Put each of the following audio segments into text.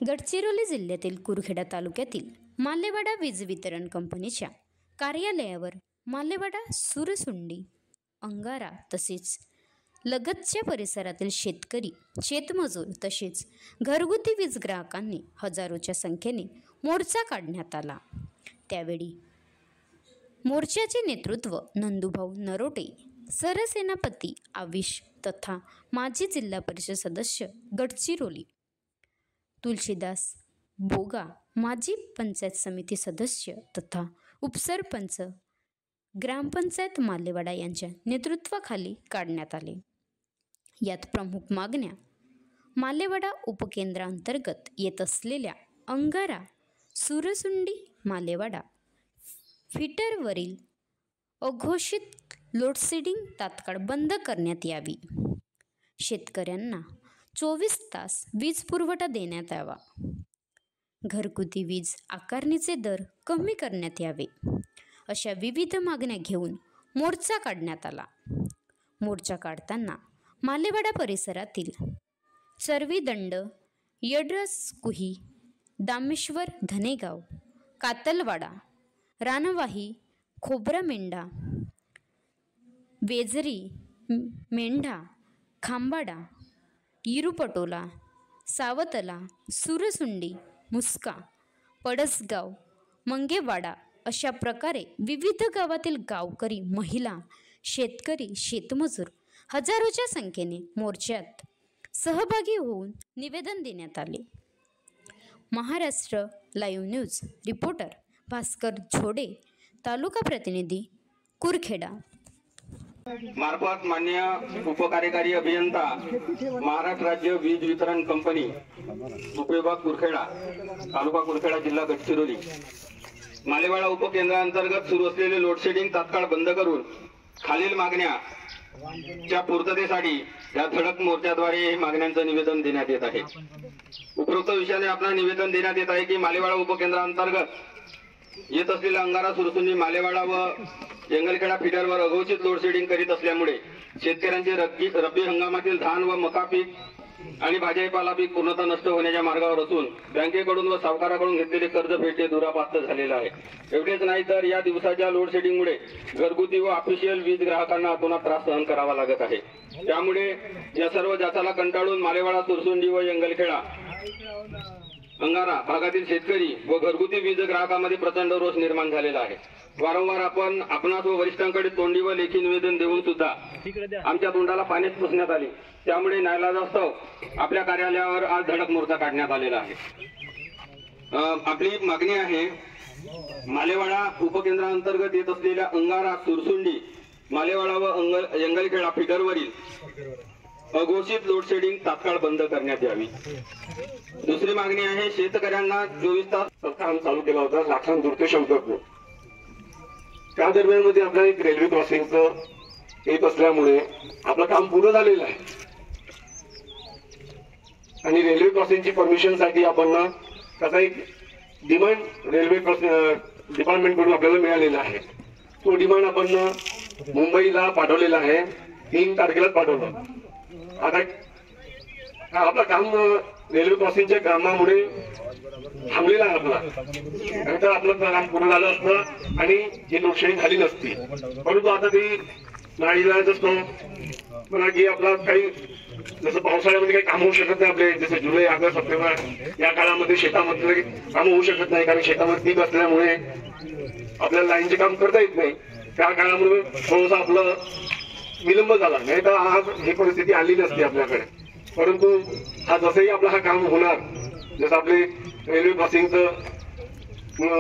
गडचिरोली जिल्ह्यातील कुरखेडा तालुक्यातील मालेवाडा वीज वितरण कंपनीच्या कार्यालयावर मालेवाडा सुरसुंडी अंगारा तसेच लगतच्या परिसरातील शेतकरी शेतमजूर तसेच घरगुती वीज ग्राहकांनी हजारोच्या संख्येने मोर्चा काढण्यात आला। त्यावेळी मोर्चाचे नेतृत्व नंदुभाऊ नरोटे सरसेनापती आविष तथा माजी जिल्हा परिषद सदस्य गडचिरोली तुलसीदास बोगा माजी पंचायत समिती सदस्य तथा उपसरपंच ग्रामपंचायत मालेवाडा यांच्या नेतृत्वाखाली काढण्यात आले। यात प्रमुख मागण्या मालेवाडा उपकेंद्रांतर्गत येत असलेल्या अंगारा सुरसुंडी मालेवाडा फिटरवरील अघोषित लोडशेडिंग तात्काळ बंद करण्यात यावी, शेतकऱ्यांना 24 तास वीज पुरवठा देण्यात यावा, घरगुती वीज आकारणीचे दर कमी करण्यात यावे अशा विविध मागण्या घेऊन मोर्चा काढण्यात आला। मोर्चा काढताना मालेवाडा परिसरातील चरवीदंड यडसकुही दामेश्वर धनेगाव कातलवाडा रानवाही खोब्रामेंढा वेझरी मेंढा खांबाडा इरुपटोला सावतला सुरसुंडी मुस्का पडसगाव मंगेवाडा अशा प्रकारे विविध गावातील गावकरी महिला शेतकरी शेतमजूर हजारोच्या संख्येने मोर्चात सहभागी होऊन निवेदन देण्यात आले। Maharashtra live news reporter Bhaskar Zode taluka प्रतिनिधी कुरखेडा मार्फत मान्य उपकार्यकारी अभियंता महाराष्ट्र राज्य वीज वितरण कंपनी उपविभाग कुरखेडा तालुका कुरखेडा जिल्हा गडचिरोली मालेवाडा उपकेंद्रांतर्गत सुरू असलेले लोडशेडिंग तात्काळ बंद करून खालील मागण्याच्या पूर्ततेसाठी या धडक मोर्चाद्वारे मागण्यांचं निवेदन देण्यात येत आहे। उपरोक्त विषयाने आपल्याला निवेदन देण्यात येत आहे की मालेवाडा उपकेंद्रांतर्गत येत असलेल्या अंगारा सुरसुंडी मालेवाडा व जंगलखेडा फिडरवर अघोषित लोडशेडिंग करीत असल्यामुळे शेतकऱ्यांचे रब्बी हंगामातील धान व मका पीक आणि भाजीपाला पीक पूर्णतः नष्ट होण्याच्या मार्गावर असून बँकेकडून व सावकाराकडून घेतलेले कर्ज फेडणे दुरापास्त झालेले आहे। एवढेच नाही तर या दिवसाच्या लोडशेडिंगमुळे घरगुती व ऑफिशियल वीज ग्राहकांना अतोनात त्रास सहन करावा लागत आहे। त्यामुळे या सर्व जाचाला कंटाळून मालेवाडा सुरसुंडी व जंगलखेडा अंगारा भागातील शेतकरी व घरगुती वीज ग्राहकांमध्ये प्रचंड रोष निर्माण झालेला आहे। वारंवार आपणास व वरिष्ठांकडे तोंडी व लेखी निवेदन देऊन सुद्धा आमच्या तोंडाला पाण्यात पुसण्यात आली। त्यामुळे नाईलाजास्तव आपल्या कार्यालयावर आज धडक मोर्चा काढण्यात आलेला आहे। आपली मागणी आहे मालेवाडा उपकेंद्रांतर्गत येत असलेल्या अंगारा सुरसुंडी मालेवाडा व जंगलखेडा फिडरवरील अघोषित लोडशेडिंग तात्काळ बंद करण्यात यावी। दुसरी मागणी आहे शेतकऱ्यांना 24 तास काम चालू केला होता लाखां दुर्ते शंकरपूर त्या दरम्यान मध्ये आपल्याला एक रेल्वे क्रॉसिंगचं येत असल्यामुळे आपलं काम पूर्ण झालेलं आहे आणि रेल्वे क्रॉसिंगची परमिशन साठी आपण त्याचा एक डिमांड रेल्वे डिपार्टमेंट कडून आपल्याला मिळालेला आहे। तो डिमांड आपण मुंबईला पाठवलेला आहे, 3 तारखेला पाठवलं। आता आपलं काम रेल्वे क्रॉसिंगच्या कामामुळे थांबलेला आहे आपला, नाहीतर आपलं काम पूर्ण झालं असतं आणि ही लोडशेडिंग झाली नसती। परंतु आता ती नाईलाज असतो म्हणा की आपला काही जसं पावसाळ्यामध्ये काही काम होऊ शकत नाही आपले, जसं जुलै ऑगस्ट सप्टेंबर या काळामध्ये शेतामध्ये काम होऊ शकत नाही कारण शेतामध्ये पीक असल्यामुळे आपल्याला लाईनचे काम करता येत नाही। त्या काळामध्ये थोडंसं आपलं विलंब झाला, नाही तर आज ही परिस्थिती आली नसती आपल्याकडे। परंतु हा जसंही आपला हा काम होणार, जसं आपले रेल्वे क्रॉसिंगचं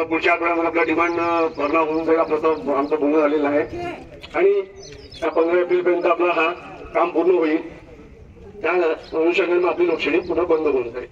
पुढच्या आठवड्यामध्ये आपला डिमांड भरणा होऊन जाईल, आपलं आमचं बोलणं झालेलं आहे आणि 15 एप्रिलपर्यंत आपला हा काम पूर्ण होईल। त्या अनुषंगाने आपली लोडशेडिंग पुन्हा बंद होऊन जाईल।